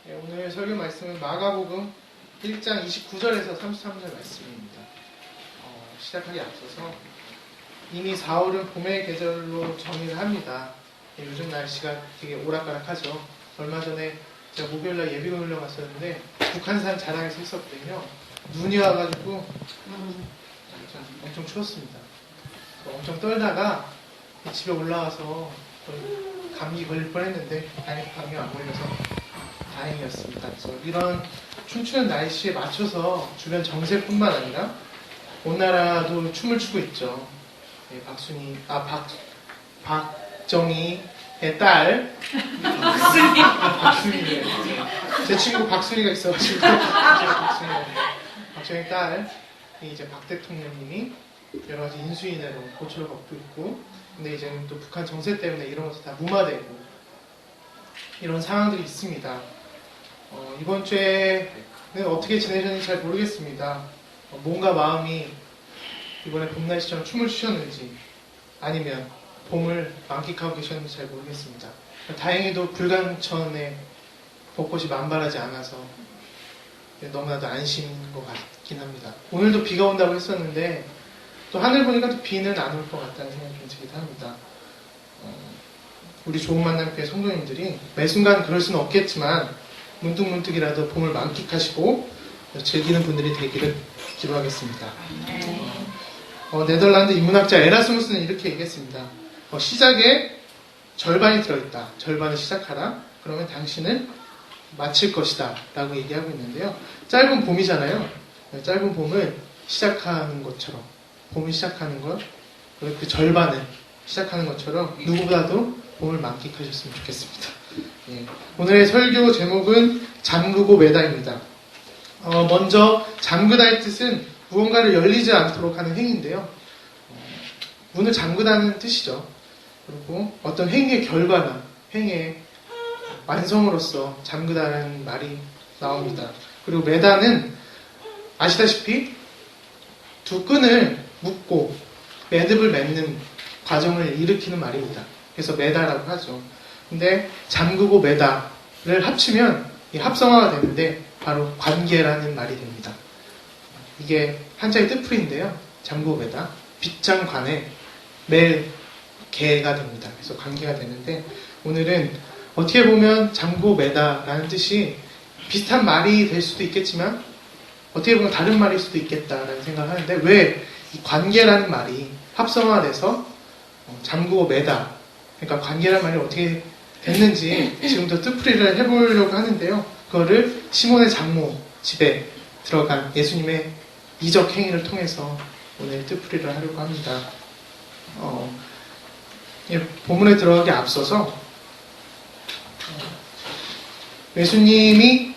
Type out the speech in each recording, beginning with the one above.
네, 오늘 설교 말씀은 마가복음 1장 29절에서 33절 말씀입니다. 시작하기 앞서서 이미 4월은 봄의 계절로 정의를 합니다. 네, 요즘 날씨가 되게 오락가락하죠. 얼마 전에 제가 목요일날 예비군 훈련 갔었는데 북한산 자락에서 했었거든요. 눈이 와가지고 엄청 추웠습니다. 엄청 떨다가 집에 올라와서 감기 걸릴 뻔했는데 다행히 감기 안 걸려서 다행이었습니다. 그래서 이런 춤추는 날씨에 맞춰서 주변 정세뿐만 아니라 온 나라도 춤을 추고 있죠. 네, 박정희의 딸 박순희. 제 친구 박순희가 있어가지고 박정희의 딸 이제 박 대통령님이 여러 가지 인수인해로 고초를 겪고 있고, 근데 이제는 또 북한 정세 때문에 이런 것이 다 무마되고 이런 상황들이 있습니다. 이번 주에는 어떻게 지내셨는지 잘 모르겠습니다. 뭔가 마음이 이번에 봄날씨처럼 춤을 추셨는지 아니면 봄을 만끽하고 계셨는지 잘 모르겠습니다. 다행히도 불감천에 벚꽃이 만발하지 않아서 너무나도 안심인 것 같긴 합니다. 오늘도 비가 온다고 했었는데 또 하늘 보니까 또 비는 안 올 것 같다는 생각이 좀 들기도 합니다. 우리 좋은 만남교회 성도님들이 매 순간 그럴 수는 없겠지만 문득문득이라도 봄을 만끽하시고 즐기는 분들이 되기를 기도하겠습니다. 네덜란드 인문학자 에라스무스는 이렇게 얘기했습니다. 시작에 절반이 들어있다. 절반을 시작하라. 그러면 당신은 마칠 것이다. 라고 얘기하고 있는데요. 짧은 봄이잖아요. 짧은 봄을 시작하는 것처럼, 봄을 시작하는 것, 그 절반을 시작하는 것처럼 누구보다도 봄을 만끽하셨으면 좋겠습니다. 예. 오늘의 설교 제목은 잠그고 매다입니다. 먼저 잠그다의 뜻은 무언가를 열리지 않도록 하는 행위인데요. 문을 잠그다는 뜻이죠. 그리고 어떤 행위의 결과나 행위의 완성으로서 잠그다는 말이 나옵니다. 그리고 매다는 아시다시피 두 끈을 묶고 매듭을 맺는 과정을 일으키는 말입니다. 그래서 매다라고 하죠. 근데 잠그고 매다를 합치면 합성화가 되는데 바로 관계라는 말이 됩니다. 이게 한자의 뜻풀이인데요. 잠그고 매다, 빗장관에 매 개가 됩니다. 그래서 관계가 되는데 오늘은 어떻게 보면 잠그고 매다라는 뜻이 비슷한 말이 될 수도 있겠지만 어떻게 보면 다른 말일 수도 있겠다라는 생각을 하는데 왜 이 관계라는 말이 합성화돼서 잠그고 매다, 그러니까 관계라는 말이 어떻게 됐는지 지금부터 뜻풀이를 해보려고 하는데요. 그거를 시몬의 장모 집에 들어간 예수님의 이적 행위를 통해서 오늘 뜻풀이를 하려고 합니다. 본문에 들어가기 앞서서 예수님이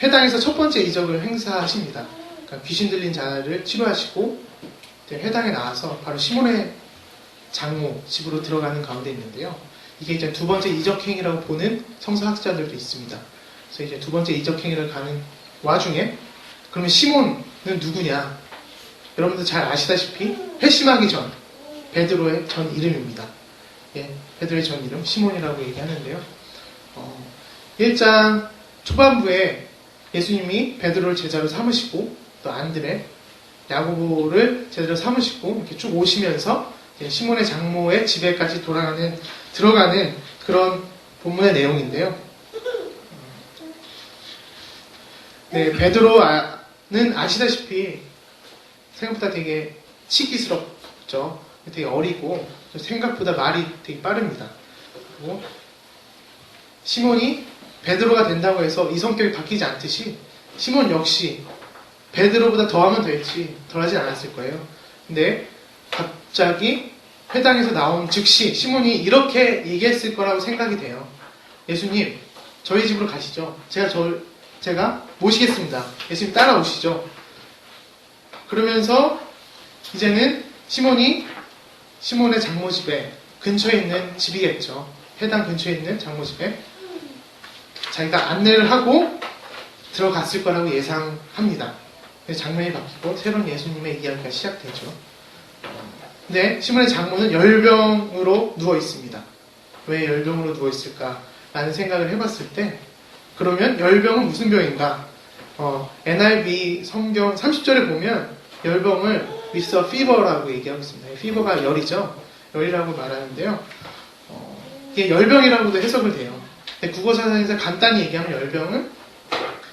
회당에서 첫 번째 이적을 행사하십니다. 그러니까 귀신 들린 자를 치료하시고 회당에 나와서 바로 시몬의 장모 집으로 들어가는 가운데 있는데요. 이게 이제 두 번째 이적 행위라고 보는 성서학자들도 있습니다. 그래서 이제 두 번째 이적 행위를 가는 와중에 그러면 시몬은 누구냐? 여러분들 잘 아시다시피 회심하기 전 베드로의 전 이름입니다. 예, 베드로의 전 이름 시몬이라고 얘기하는데요. 1장 초반부에 예수님이 베드로를 제자로 삼으시고 또 안드레, 야고보를 제자로 삼으시고 이렇게 쭉 오시면서 시몬의 장모의 집에까지 들어가는 그런 본문의 내용인데요. 네, 베드로는 아시다시피 생각보다 되게 치기스럽죠. 되게 어리고 생각보다 말이 되게 빠릅니다. 그리고 시몬이 베드로가 된다고 해서 이 성격이 바뀌지 않듯이 시몬 역시 베드로보다 더하면 더했지 덜하진 않았을 거예요. 근데 갑자기 회당에서 나온 즉시 시몬이 이렇게 얘기했을 거라고 생각이 돼요. 예수님, 저희 집으로 가시죠. 제가 모시겠습니다. 예수님 따라오시죠. 그러면서 이제는 시몬의 장모 집에 근처에 있는 집이겠죠. 회당 근처에 있는 장모 집에 자기가 안내를 하고 들어갔을 거라고 예상합니다. 그래서 장면이 바뀌고 새로운 예수님의 이야기가 시작되죠. 근데 시몬의 장모는 열병으로 누워 있습니다. 왜 열병으로 누워 있을까라는 생각을 해봤을 때 그러면 열병은 무슨 병인가? NIV 성경 30절에 보면 열병을 with a fever라고 얘기하고 있습니다. fever가 열이죠. 열이라고 말하는데요. 이게 열병이라고도 해석을 돼요. 국어사전에서 간단히 얘기하면 열병은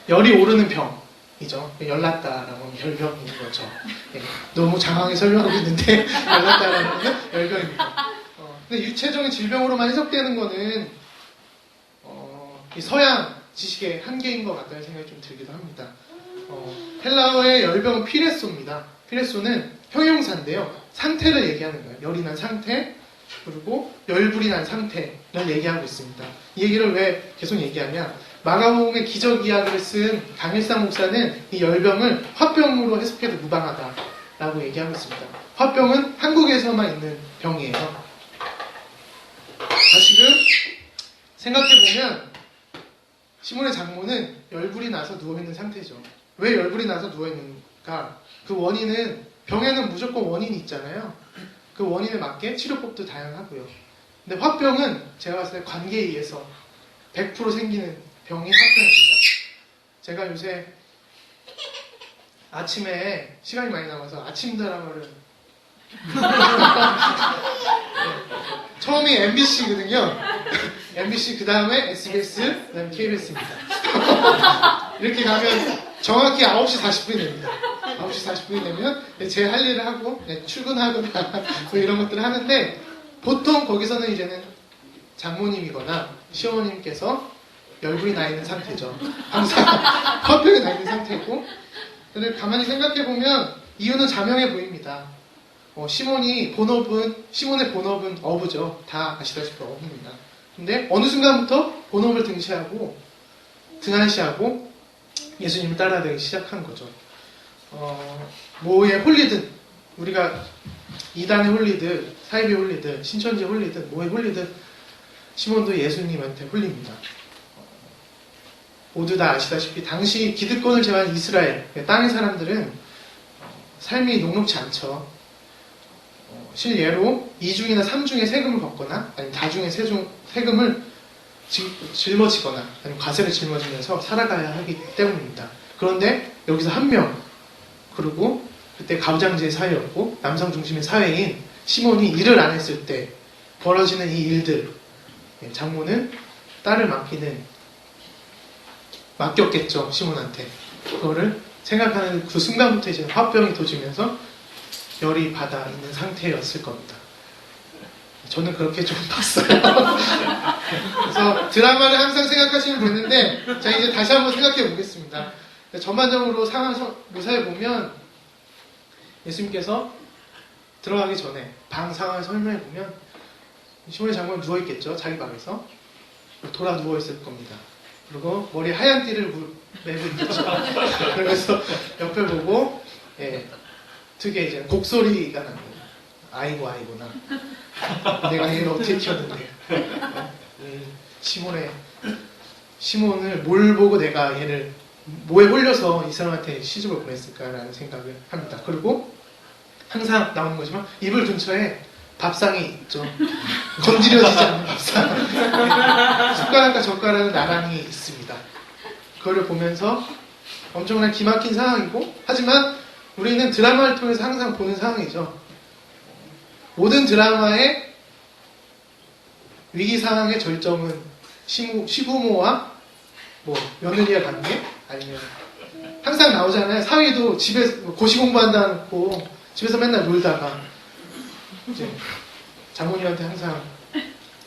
열이 오르는 병이죠. 열났다라고 하면 열병인 거죠. 예, 너무 장황하게 설명하고 있는데 열났다라는 거는 열병입니다. 근데 유체적인 질병으로만 해석되는 거는 이 서양 지식의 한계인 것 같다는 생각이 좀 들기도 합니다. 헬라어의 열병은 피레소입니다. 피레소는 형용사인데요. 상태를 얘기하는 거예요. 열이 난 상태, 그리고 열불이 난 상태를 얘기하고 있습니다. 이 얘기를 왜 계속 얘기하냐? 마가복음의 기적 이야기를 쓴 강일상 목사는 이 열병을 화병으로 해석해도 무방하다라고 얘기하고 있습니다. 화병은 한국에서만 있는 병이에요. 다시금 생각해보면 시몬의 장모는 열불이 나서 누워있는 상태죠. 왜 열불이 나서 누워있는가? 그 원인은, 병에는 무조건 원인이 있잖아요. 그 원인에 맞게 치료법도 다양하고요. 근데 화병은 제가 봤을 때 관계에 의해서 100% 생기는 병이 화병입니다. 제가 요새 아침에 시간이 많이 남아서 아침 드라마를 처음이 MBC거든요. MBC 그 다음에 SBS, 그 다음에 KBS입니다. 이렇게 가면 정확히 9시 40분이 됩니다. 9시 40분이 되면 제 할 일을 하고 출근하거나 뭐 이런 것들을 하는데, 보통 거기서는 이제는 장모님이거나 시어머님께서 열불이 나 있는 상태죠. 항상 화병이 나 있는 상태고, 근데 가만히 생각해보면 이유는 자명해 보입니다. 시몬의 본업은 어부죠. 다 아시다시피 어부입니다. 근데 어느 순간부터 본업을 등한시하고 예수님을 따라가기 시작한 거죠. 뭐에 홀리든, 우리가 이단에 홀리든 사이비에 홀리든 신천지에 홀리든 뭐에 홀리든 시몬도 예수님한테 홀립니다. 모두 다 아시다시피 당시 기득권을 제외한 이스라엘 땅의 사람들은 삶이 녹록지 않죠. 실예로 2중이나 3중의 세금을 걷거나 아니면 다중의 세금을 짊어지거나 아니면 과세를 짊어지면서 살아가야 하기 때문입니다. 그런데 여기서 한 명, 그리고 그때 가부장제 사회였고 남성 중심의 사회인 시몬이 일을 안 했을 때 벌어지는 이 일들, 장모는 딸을 맡겼겠죠, 시몬한테. 그거를 생각하는 그 순간부터 이제 화병이 도지면서 열이 받아 있는 상태였을 겁니다. 저는 그렇게 좀 봤어요. 그래서 드라마를 항상 생각하시면 되는데, 자, 이제 다시 한번 생각해 보겠습니다. 전반적으로 상황을 묘사해 보면, 예수님께서 들어가기 전에 방 상황을 설명해 보면, 시몬의 장모는 누워있겠죠, 자기 방에서. 돌아 누워있을 겁니다. 그리고 머리에 하얀 띠를 메고 있겠죠. 그래서 옆을 보고, 특유의 이제 곡소리가 나는 거예요. 아이고나. 내가 얘를 어떻게 키웠는데. 시몬을 뭘 보고 내가 얘를, 뭐에 홀려서 이 사람한테 시집을 보냈을까라는 생각을 합니다. 그리고 항상 나오는 거지만, 이불 근처에 밥상이 있죠. 건드려지지 않는 밥상. 숟가락과 젓가락은 나란히 있습니다. 그거를 보면서 엄청난 기막힌 상황이고, 하지만 우리는 드라마를 통해서 항상 보는 상황이죠. 모든 드라마의 위기 상황의 절정은 시부모와 며느리의 관계, 아니면 항상 나오잖아요. 사위도 집에서 고시 공부한다고 집에서 맨날 놀다가 이제 장모님한테 항상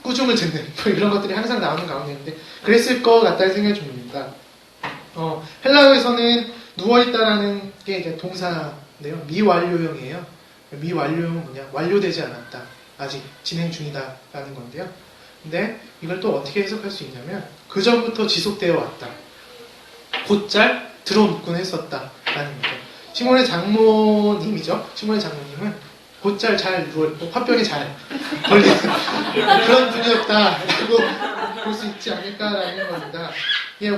꾸중을 듣는 이런 것들이 항상 나오는 가운데인데, 그랬을 것 같다는 생각이 좀 듭니다. 헬라어에서는 누워있다라는 게 이제 동사인데요. 미완료형이에요. 미완료형은 뭐냐? 완료되지 않았다. 아직 진행 중이다라는 건데요. 근데 이걸 또 어떻게 해석할 수 있냐면, 그 전부터 지속되어 왔다. 곧잘 들어눕곤 했었다라는 거죠. 시몬의 장모님이죠. 시몬의 장모님은 곧잘 잘 누워있고 화병에 잘 걸리는 그런 분이었다라고 볼 수 있지 않을까라는 겁니다.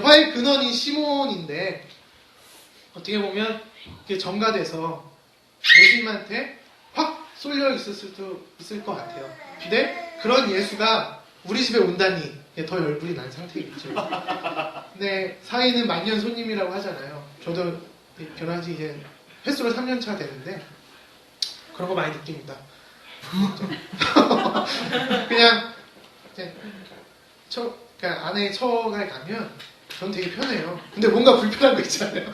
화의 근원이 시몬인데, 어떻게 보면 그게 전가돼서 예수님한테 확 쏠려 있을 수도 있을 것 같아요. 근데 그런 예수가 우리 집에 온다니 더 열불이 난 상태겠죠. 근데 사위는 만년 손님이라고 하잖아요. 저도 결혼한 지 이제 횟수로 3년 차 되는데 그런 거 많이 느낍니다. 그냥 이제 그러니까 아내의 처가에 가면 전 되게 편해요. 근데 뭔가 불편한 거 있잖아요.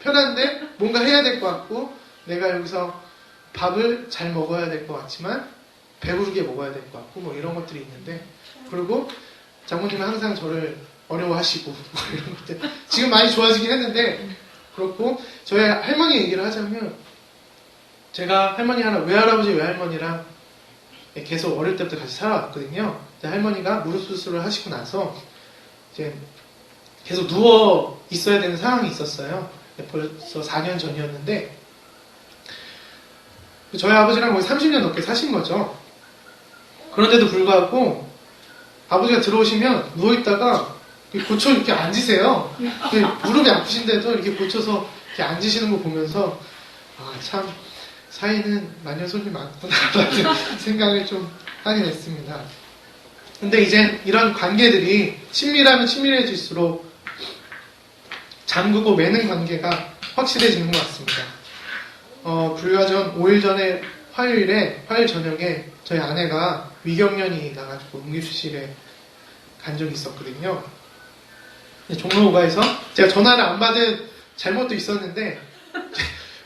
편한데 뭔가 해야 될 것 같고 내가 여기서 밥을 잘 먹어야 될 것 같지만 배부르게 먹어야 될 것 같고 뭐 이런 것들이 있는데 그리고 장모님은 항상 저를 어려워하시고 뭐 이런 것들 지금 많이 좋아지긴 했는데 그렇고 저희 할머니 얘기를 하자면 제가 할머니 외할아버지 외할머니랑 계속 어릴 때부터 같이 살아왔거든요. 할머니가 무릎 수술을 하시고 나서 이제 계속 누워 있어야 되는 상황이 있었어요. 벌써 4년 전이었는데 저희 아버지랑 거의 30년 넘게 사신 거죠. 그런데도 불구하고 아버지가 들어오시면 누워있다가 고쳐 이렇게 앉으세요. 무릎이 아프신데도 이렇게 고쳐서 이렇게 앉으시는 거 보면서 아, 참 사이는 만년 손님 많구나라는 생각을 좀 하게 됐습니다. 근데 이제 이런 관계들이 친밀하면 친밀해질수록 잠그고 매는 관계가 확실해지는 것 같습니다. 불과 전 5일 전에 화요일 저녁에 저희 아내가 위경련이 나가지고 응급실에 간 적이 있었거든요. 종로 5가에서 제가 전화를 안 받은 잘못도 있었는데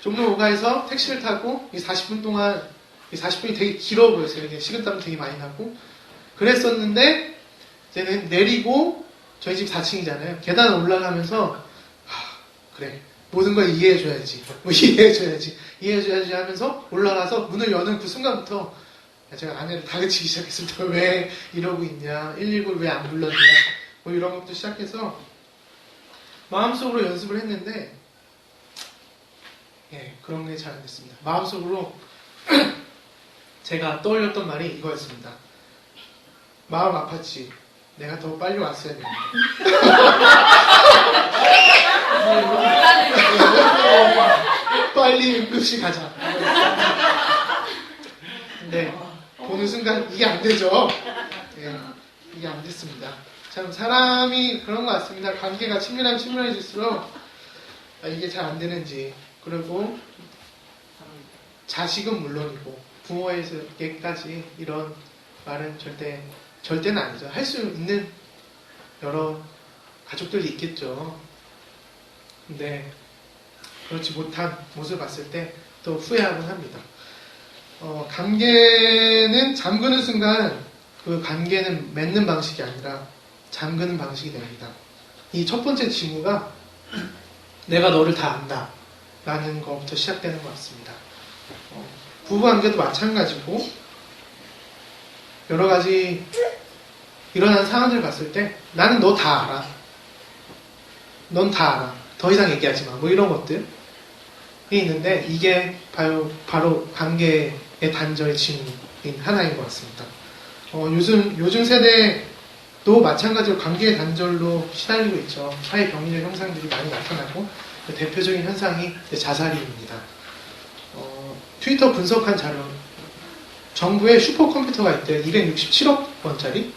종로 5가에서 택시를 타고 40분 동안 40분이 되게 길어 보였어요. 이게 식은땀도 되게 많이 나고 그랬었는데 이제는 내리고 저희 집 4층이잖아요. 계단 올라가면서 그래 모든 걸 이해해줘야지 이해해줘야지 하면서 올라가서 문을 여는 그 순간부터 제가 아내를 다그치기 시작했습니다. 왜 이러고 있냐 119를 왜 안 불렀냐 뭐 이런 것부터 시작해서 마음속으로 연습을 했는데 그런 게 잘 안 됐습니다. 마음속으로 제가 떠올렸던 말이 이거였습니다. 마음 아팠지. 내가 더 빨리 왔어야 되는데. 빨리 응급실 가자. 근데 보는 순간 이게 안 되죠. 이게 안 됐습니다. 참 사람이 그런 것 같습니다. 관계가 친밀하면 친밀해질수록 이게 잘 안 되는지 그리고 자식은 물론이고 부모에게까지 이런 말은 절대는 아니죠. 할 수 있는 여러 가족들이 있겠죠. 근데 그렇지 못한 모습을 봤을 때 또 후회하곤 합니다. 관계는 잠그는 순간 그 관계는 맺는 방식이 아니라 잠그는 방식이 됩니다. 이 첫 번째 징후가 내가 너를 다 안다 라는 것부터 시작되는 것 같습니다. 부부관계도 마찬가지고 여러 가지 일어난 상황들을 봤을 때 나는 너 다 알아. 넌 다 알아. 더 이상 얘기하지 마. 뭐 이런 것들이 있는데 이게 바로 관계의 단절의 징후인 하나인 것 같습니다. 요즘 세대도 마찬가지로 관계의 단절로 시달리고 있죠. 사회 병리적 현상들이 많이 나타나고 대표적인 현상이 자살입니다. 트위터 분석한 자료 정부에 슈퍼컴퓨터가 있대요. 267억 원짜리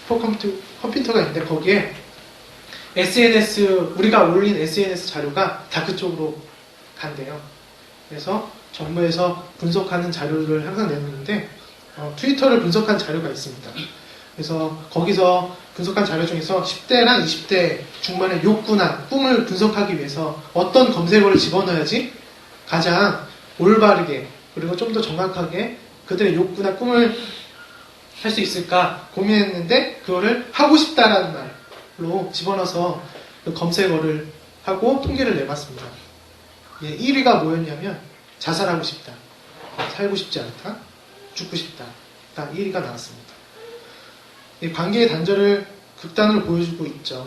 슈퍼컴퓨터가 있는데 거기에 SNS 우리가 올린 SNS 자료가 다 그쪽으로 간대요. 그래서 정부에서 분석하는 자료를 항상 내놓는데 트위터를 분석한 자료가 있습니다. 그래서 거기서 분석한 자료 중에서 10대랑 20대 중반의 욕구나 꿈을 분석하기 위해서 어떤 검색어를 집어넣어야지 가장 올바르게 그리고 좀 더 정확하게 그들의 욕구나 꿈을 할 수 있을까 고민했는데 그거를 하고 싶다라는 말로 집어넣어서 그 검색어를 하고 통계를 내봤습니다. 1위가 뭐였냐면 자살하고 싶다, 살고 싶지 않다, 죽고 싶다. 딱 1위가 나왔습니다. 관계의 단절을 극단으로 보여주고 있죠.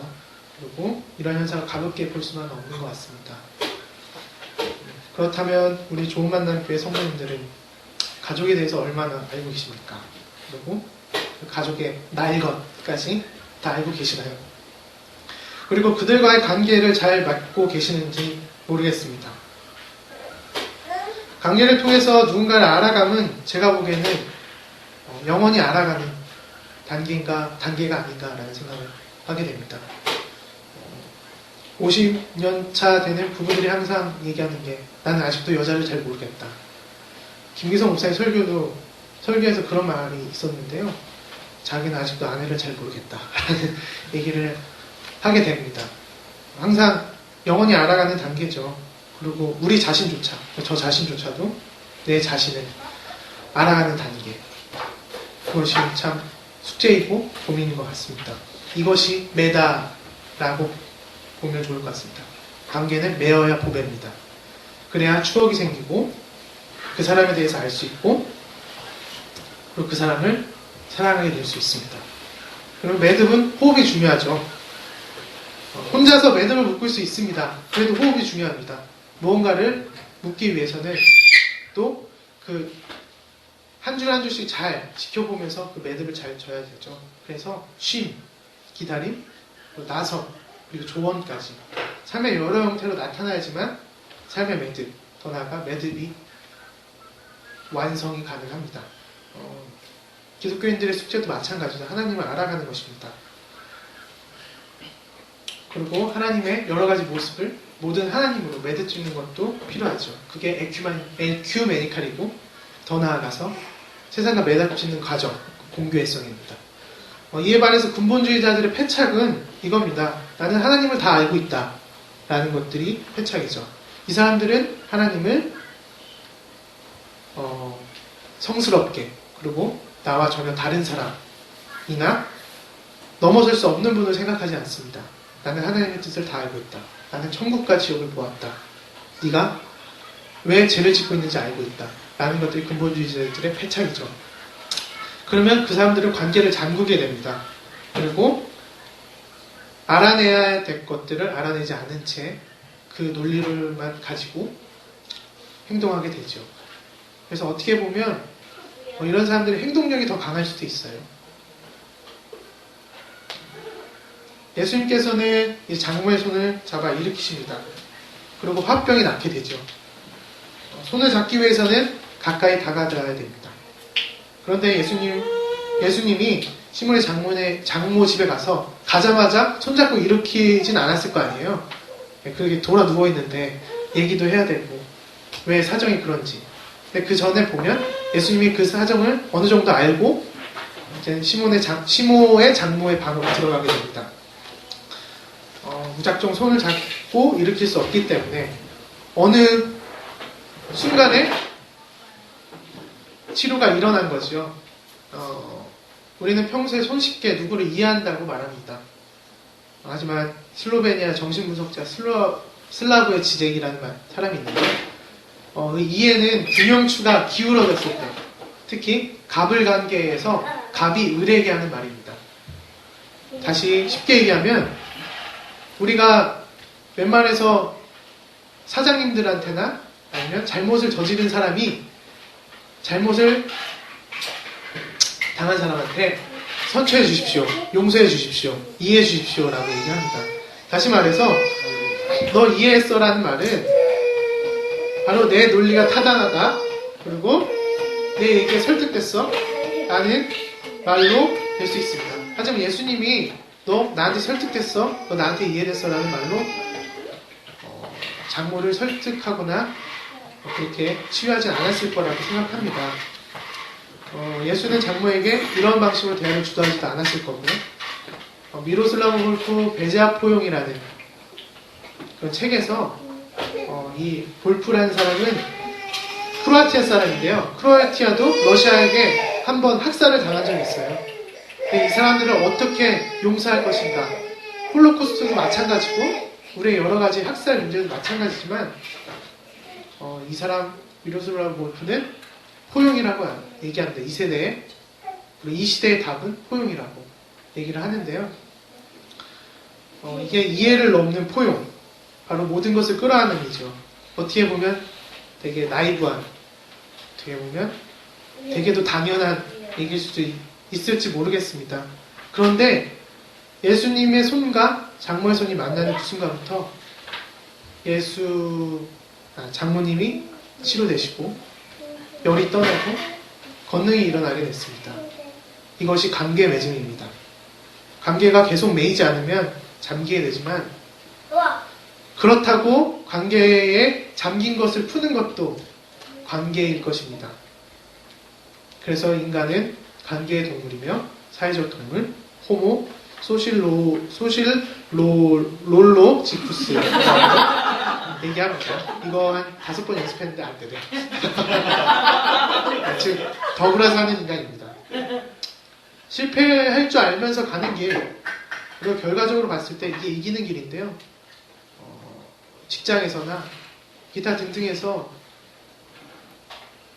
그리고 이런 현상을 가볍게 볼 수는 없는 것 같습니다. 그렇다면 우리 좋은 만남 교회 성도님들은 가족에 대해서 얼마나 알고 계십니까? 그리고 그 가족의 나의 것까지 다 알고 계시나요? 그리고 그들과의 관계를 잘 맺고 계시는지 모르겠습니다. 관계를 통해서 누군가를 알아가면 제가 보기에는 영원히 알아가는 단계가 아닌가라는 생각을 하게 됩니다. 50년 차 되는 부부들이 항상 얘기하는 게 나는 아직도 여자를 잘 모르겠다. 김기성 목사의 설교에서 그런 말이 있었는데요. 자기는 아직도 아내를 잘 모르겠다 라는 얘기를 하게 됩니다. 항상 영원히 알아가는 단계죠. 그리고 우리 자신조차, 저 자신조차도 내 자신을 알아가는 단계. 그것이 참 숙제이고 고민인 것 같습니다. 이것이 매다라고 보면 좋을 것 같습니다. 관계는 매어야 보배입니다. 그래야 추억이 생기고 그 사람에 대해서 알 수 있고 그리고 그 사람을 사랑하게 될 수 있습니다. 그리고 매듭은 호흡이 중요하죠. 혼자서 매듭을 묶을 수 있습니다. 그래도 호흡이 중요합니다. 무언가를 묶기 위해서는 또 그 한 줄 한 줄씩 잘 지켜보면서 그 매듭을 잘 져야 되죠. 그래서 쉼, 기다림, 나서, 그리고 조언까지 삶의 여러 형태로 나타나야지만 삶의 매듭, 더 나아가 매듭이 완성이 가능합니다. 기독교인들의 숙제도 마찬가지로 하나님을 알아가는 것입니다. 그리고 하나님의 여러 가지 모습을 모든 하나님으로 매듭 짓는 것도 필요하죠. 그게 에큐메니칼이고 더 나아가서 세상과 매듭 짓는 과정, 공교의 성입니다. 이에 반해서 근본주의자들의 패착은 이겁니다. 나는 하나님을 다 알고 있다 라는 것들이 패착이죠. 이 사람들은 하나님을 성스럽게 그리고 나와 전혀 다른 사람이나 넘어설 수 없는 분을 생각하지 않습니다. 나는 하나님의 뜻을 다 알고 있다. 나는 천국과 지옥을 보았다. 네가 왜 죄를 짓고 있는지 알고 있다. 라는 것들이 근본주의자들의 패착이죠. 그러면 그 사람들은 관계를 잠그게 됩니다. 그리고 알아내야 될 것들을 알아내지 않은 채 그 논리를만 가지고 행동하게 되죠. 그래서 어떻게 보면 이런 사람들의 행동력이 더 강할 수도 있어요. 예수님께서는 이 장모의 손을 잡아 일으키십니다. 그리고 화병이 낫게 되죠. 손을 잡기 위해서는 가까이 다가가야 됩니다. 그런데 예수님이 시몬의 장모 집에 가자마자 손잡고 일으키진 않았을 거 아니에요. 그렇게 돌아 누워있는데 얘기도 해야 되고 왜 사정이 그런지. 근데 그 전에 보면 예수님이 그 사정을 어느 정도 알고 이제 시모의 장모의 방으로 들어가게 됩니다. 무작정 손을 잡고 일으킬 수 없기 때문에 어느 순간에 치료가 일어난 거죠. 우리는 평소에 손쉽게 누구를 이해한다고 말합니다. 하지만 슬로베니아 정신분석자 슬라브의 지젝이라는 사람이 있는데 이해는 균형추가 기울어졌을 때 특히 갑을 관계에서 갑이 을에게 하는 말입니다. 다시 쉽게 얘기하면 우리가 웬만해서 사장님들한테나 아니면 잘못을 저지른 사람이 잘못을 당한 사람한테 선처해 주십시오, 용서해 주십시오, 이해해 주십시오 라고 얘기합니다. 다시 말해서 너 이해했어 라는 말은 바로 내 논리가 타당하다 그리고 내 얘기에 설득됐어 라는 말로 될 수 있습니다. 하지만 예수님이 너 나한테 설득됐어, 너 나한테 이해됐어 라는 말로 장모를 설득하거나 그렇게 치유하지 않았을 거라고 생각합니다. 예수는 장모에게 이런 방식으로 대화를 주도하지도 않았을 거고요. 미로슬라브 볼프 베제아 포용이라는 그런 책에서 이 볼프라는 사람은 크로아티아 사람인데요. 크로아티아도 러시아에게 한번 학살을 당한 적이 있어요. 근데 이 사람들을 어떻게 용서할 것인가? 홀로코스트도 마찬가지고 우리의 여러 가지 학살 문제도 마찬가지지만 이 사람 미로슬라브 볼프는 포용이라고 얘기합니다. 이 세대에 그리고 이 시대의 답은 포용이라고 얘기를 하는데요. 이게 이해를 넘는 포용, 바로 모든 것을 끌어안음이죠. 어떻게 보면 되게 나이브한, 어떻게 보면 되게도 당연한 얘기일 수도 있을지 모르겠습니다. 그런데 예수님의 손과 장모의 손이 만나는 그 순간부터 장모님이 치료되시고 열이 떠나고 권능이 일어나게 됐습니다. 이것이 관계 맺음입니다. 관계가 계속 매이지 않으면 잠기게 되지만 그렇다고 관계에 잠긴 것을 푸는 것도 관계일 것입니다. 그래서 인간은 관계의 동물이며 사회적 동물, 호모 롤로 지쿠스 얘기합니다. 이거 한 5번 연습했는데 안 되네. 즉 더불어 사는 인간입니다. 실패할 줄 알면서 가는 길, 그리고 결과적으로 봤을 때 이게 이기는 길인데요. 직장에서나 기타 등등에서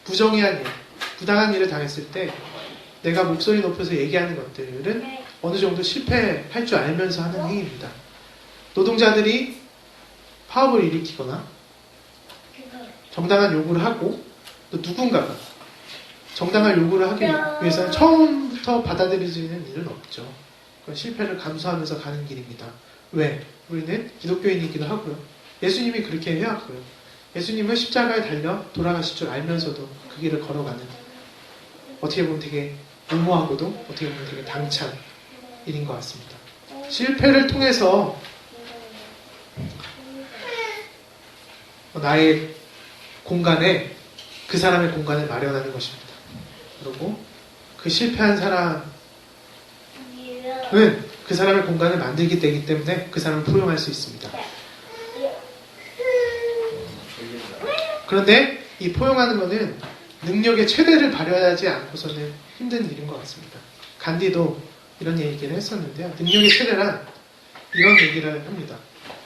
부정의한 일, 부당한 일을 당했을 때 내가 목소리 높여서 얘기하는 것들은 어느 정도 실패할 줄 알면서 하는 행위입니다. 노동자들이 파업을 일으키거나 정당한 요구를 하고 또 누군가가 정당한 요구를 하기 위해서는 처음부터 받아들여지는 일은 없죠. 그건 실패를 감수하면서 가는 길입니다. 왜? 우리는 기독교인이기도 하고요. 예수님이 그렇게 해왔고요. 예수님은 십자가에 달려 돌아가실 줄 알면서도 그 길을 걸어가는, 어떻게 보면 되게 무모하고도 어떻게 보면 되게 당찬 일인 것 같습니다. 실패를 통해서 나의 공간에, 그 사람의 공간을 마련하는 것입니다. 그리고 그 실패한 사람은 그 사람의 공간을 만들기 때문에 그 사람을 포용할 수 있습니다. 그런데 이 포용하는 것은 능력의 최대를 발휘하지 않고서는 힘든 일인 것 같습니다. 간디도 이런 얘기를 했었는데요. 능력의 최대란 이런 얘기를 합니다.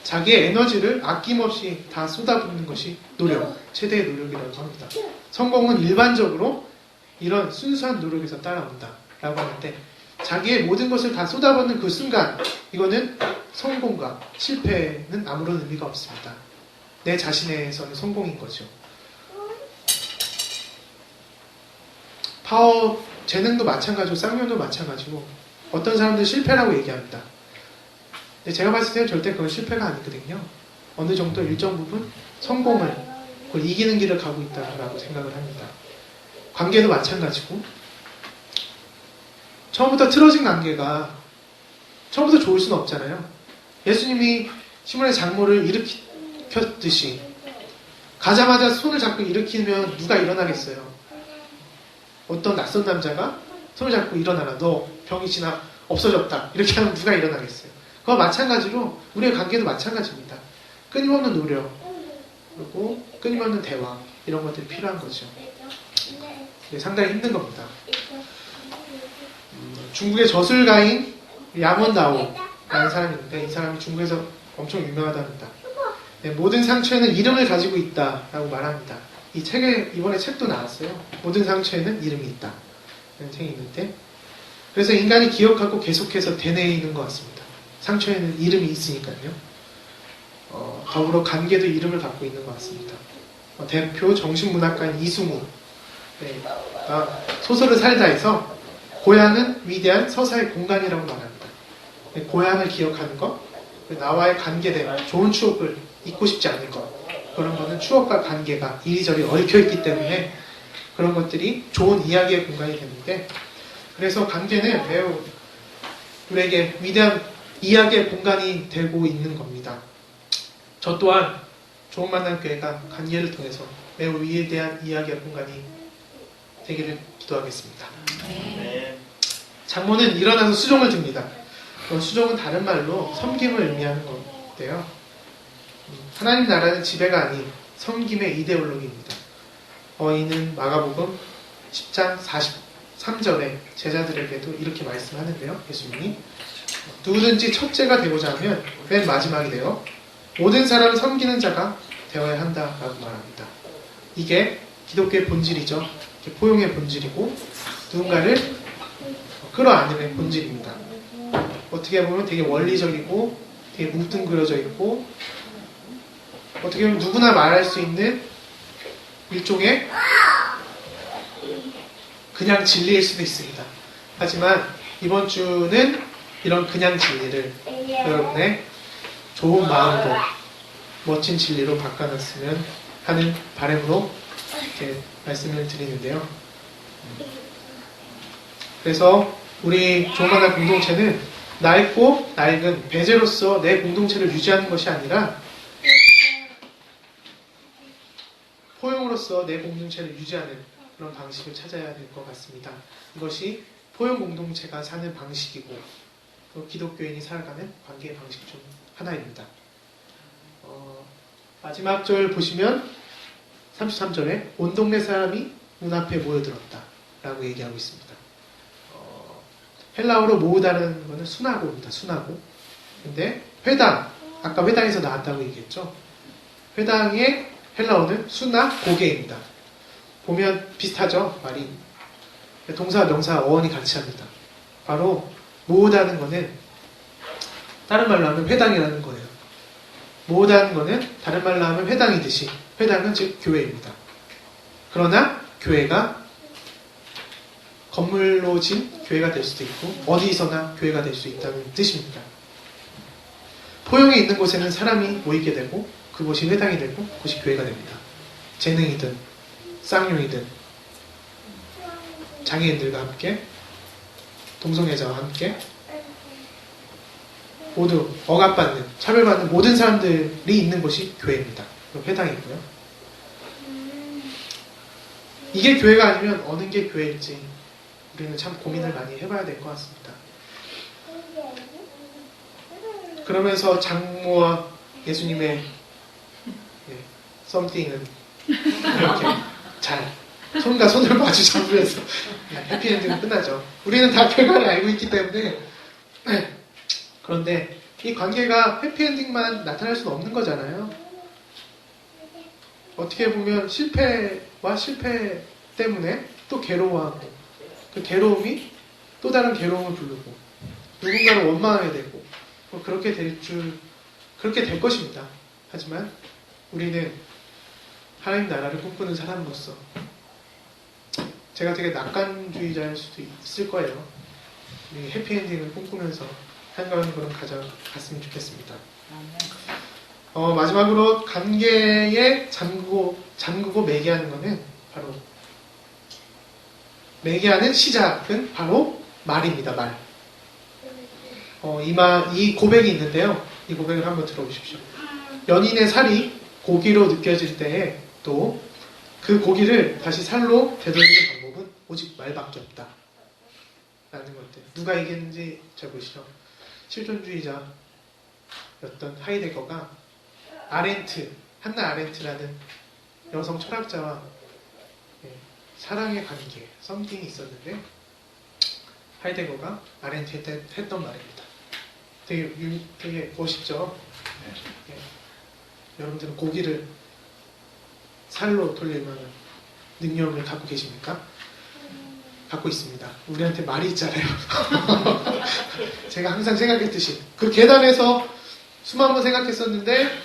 자기의 에너지를 아낌없이 다 쏟아붓는 것이 노력, 최대의 노력이라고 합니다. 성공은 일반적으로 이런 순수한 노력에서 따라온다 라고 하는데, 자기의 모든 것을 다 쏟아붓는 그 순간, 이거는 성공과 실패는 아무런 의미가 없습니다. 내 자신에서는 성공인 거죠. 파워, 재능도 마찬가지고 쌍용도 마찬가지고 어떤 사람들은 실패라고 얘기합니다. 근데 제가 봤을 때는 절대 그건 실패가 아니거든요. 어느 정도 일정 부분 성공을, 그걸 이기는 길을 가고 있다고 생각을 합니다. 관계도 마찬가지고, 처음부터 틀어진 관계가 처음부터 좋을 수는 없잖아요. 예수님이 시몬의 장모를 일으켰듯이 가자마자 손을 잡고 일으키면 누가 일어나겠어요? 어떤 낯선 남자가 손을 잡고 일어나라, 너 병이 지나 없어졌다, 이렇게 하면 누가 일어나겠어요? 그와 마찬가지로 우리의 관계도 마찬가지입니다. 끊임없는 노력, 그리고 끊임없는 대화, 이런 것들이 필요한 거죠. 상당히 힘든 겁니다. 중국의 저술가인 야먼다오라는 사람이 있는데, 이 사람이 중국에서 엄청 유명하답니다. 모든 상처에는 이름을 가지고 있다라고 말합니다. 이 책에, 이번에 책도 나왔어요. 모든 상처에는 이름이 있다, 이런 책이 있는데, 그래서 인간이 기억하고 계속해서 되뇌이는 것 같습니다. 상처에는 이름이 있으니까요. 더불어 관계도 이름을 갖고 있는 것 같습니다. 대표 정신문학가인 이승우, 소설을 살다 해서 고향은 위대한 서사의 공간이라고 말합니다. 고향을 기억하는 것, 나와의 관계된 좋은 추억을 잊고 싶지 않을 것, 그런 거는 추억과 관계가 이리저리 얽혀있기 때문에 그런 것들이 좋은 이야기의 공간이 되는데, 그래서 관계는 매우 우리에게 위대한 이야기의 공간이 되고 있는 겁니다. 저 또한 좋은 만남 교회가 관계를 통해서 매우 위대한 이야기의 공간이 되기를 기도하겠습니다. 장모는 일어나서 수종을 듭니다. 수종은 다른 말로 섬김을 의미하는 건데요. 하나님 나라는 지배가 아닌 섬김의 이데올로기입니다. 이는 마가복음 10장 43절에 제자들에게도 이렇게 말씀하는데요. 예수님이 누구든지 첫째가 되고자 하면 맨 마지막이 되어 모든 사람을 섬기는 자가 되어야 한다라고 말합니다. 이게 기독교의 본질이죠. 포용의 본질이고 누군가를 끌어안음의 본질입니다. 어떻게 보면 되게 원리적이고 되게 뭉뚱그려져 있고 어떻게 보면 누구나 말할 수 있는 일종의 그냥 진리일 수도 있습니다. 하지만 이번 주는 이런 그냥 진리를 여러분의 좋은 마음으로 멋진 진리로 바꿔놨으면 하는 바람으로 이렇게 말씀을 드리는데요. 그래서 우리 조만한 공동체는 낡고 낡은 배제로서 내 공동체를 유지하는 것이 아니라 포용으로서 내 공동체를 유지하는 그런 방식을 찾아야 될 것 같습니다. 이것이 포용 공동체가 사는 방식이고 또 기독교인이 살아가는 관계의 방식 중 하나입니다. 마지막 절 보시면 33절에 온 동네 사람이 문 앞에 모여들었다 라고 얘기하고 있습니다. 헬라어로 모으다는 것은 순하고입니다. 순하고. 근데 회당, 아까 회당에서 나왔다고 얘기했죠. 회당의 헬라어는 수나 고개입니다. 보면 비슷하죠, 말이. 동사, 명사, 어원이 같이 합니다. 바로 모으다는 것은 다른 말로 하면 회당이라는 거예요. 모으다는 것은 다른 말로 하면 회당이듯이, 회당은 즉 교회입니다. 그러나 교회가 건물로 진 교회가 될 수도 있고 어디서나 교회가 될 수 있다는 뜻입니다. 포용이 있는 곳에는 사람이 모이게 되고 그곳이 회당이 되고 그곳이 교회가 됩니다. 재능이든 쌍용이든 장애인들과 함께 동성애자와 함께 모두 억압받는 차별받는 모든 사람들이 있는 곳이 교회입니다. 회당이고요. 이게 교회가 아니면 어느 게 교회일지 우리는 참 고민을 많이 해봐야 될 것 같습니다. 그러면서 장모와 예수님의 썸띵은 이렇게 잘 손과 손을 마주 잡으면서 해피엔딩은 끝나죠. 우리는 다 결과를 알고 있기 때문에. 그런데 이 관계가 해피엔딩만 나타날 수는 없는 거잖아요. 어떻게 보면 실패와 실패 때문에 또 괴로워하고 그 괴로움이 또 다른 괴로움을 부르고 누군가를 원망하게 되고 그렇게 될 것입니다. 하지만 우리는 하나님 나라를 꿈꾸는 사람으로서 제가 되게 낙관주의자일 수도 있을 거예요. 우리 해피엔딩을 꿈꾸면서 한가하는 그런 가정 갔으면 좋겠습니다. 마지막으로 관계에 잠그고 매개하는 것은 바로 매개하는 시작은 바로 말입니다. 말. 이 고백이 있는데요. 이 고백을 한번 들어보십시오. 연인의 살이 고기로 느껴질 때에 또 그 고기를 다시 살로 되돌리는 방법은 오직 말밖에 없다. 라는 것들. 누가 얘기했는지 잘 보시죠. 실존주의자였던 하이데거가 한나 아렌트라는 여성 철학자와 사랑의 관계, 썸띵이 있었는데 하이데거가 아렌트한테 했던 말입니다. 되게 멋있죠? 여러분들은 고기를 살로 돌릴 만한 능력을 갖고 계십니까? 갖고 있습니다. 우리한테 말이 있잖아요. 제가 항상 생각했듯이 그 계단에서 수만 번 생각했었는데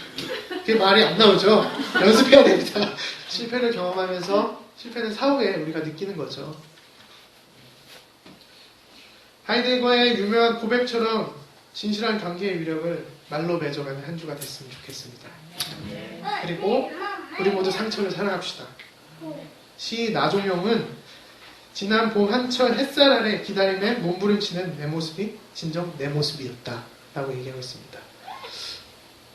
그게 말이 안 나오죠. 연습해야 됩니다. 실패를 경험하면서 실패는 사후에 우리가 느끼는 거죠. 하이데거의 유명한 고백처럼 진실한 관계의 위력을 말로 맺어가는 한 주가 됐으면 좋겠습니다. 그리고 우리 모두 상처를 사랑합시다. 시 나종용은 지난 봄 한철 햇살 아래 기다림에 몸부림치는 내 모습이 진정 내 모습이었다 라고 얘기하고 있습니다.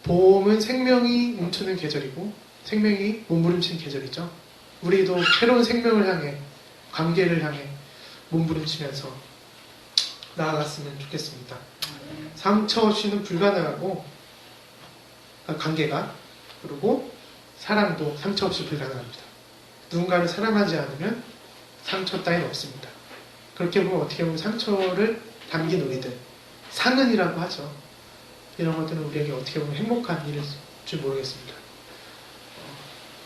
봄은 생명이 멈추는 계절이고 생명이 몸부림치는 계절이죠. 우리도 새로운 생명을 향해 관계를 향해 몸부림치면서 나아갔으면 좋겠습니다. 상처 없이는 불가능하고 관계가 그리고 사랑도 상처 없이 불가능합니다. 누군가를 사랑하지 않으면 상처 따윈 없습니다. 그렇게 보면 어떻게 보면 상처를 담긴 우리들 상흔이라고 하죠. 이런 것들은 우리에게 어떻게 보면 행복한 일일 줄 모르겠습니다.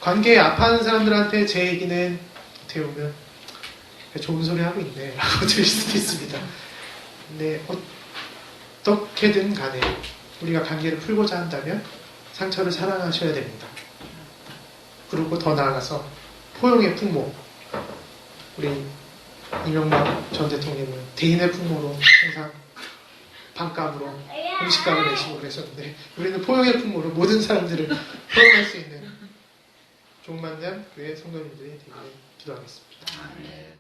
관계에 아파하는 사람들한테 제 얘기는 어떻게 보면 좋은 소리 하고 있네 라고 들릴 수도 있습니다. 근데 어떻게든 간에 우리가 관계를 풀고자 한다면 상처를 사랑하셔야 됩니다. 그리고 더 나아가서 포용의 풍모, 우리 이명박 전 대통령은 대인의 풍모로 항상 반값으로 음식값을 내시고 그러셨는데 우리는 포용의 풍모로 모든 사람들을 포용할 수 있는 종만남 교회 성도님들이 되기를 기도하겠습니다.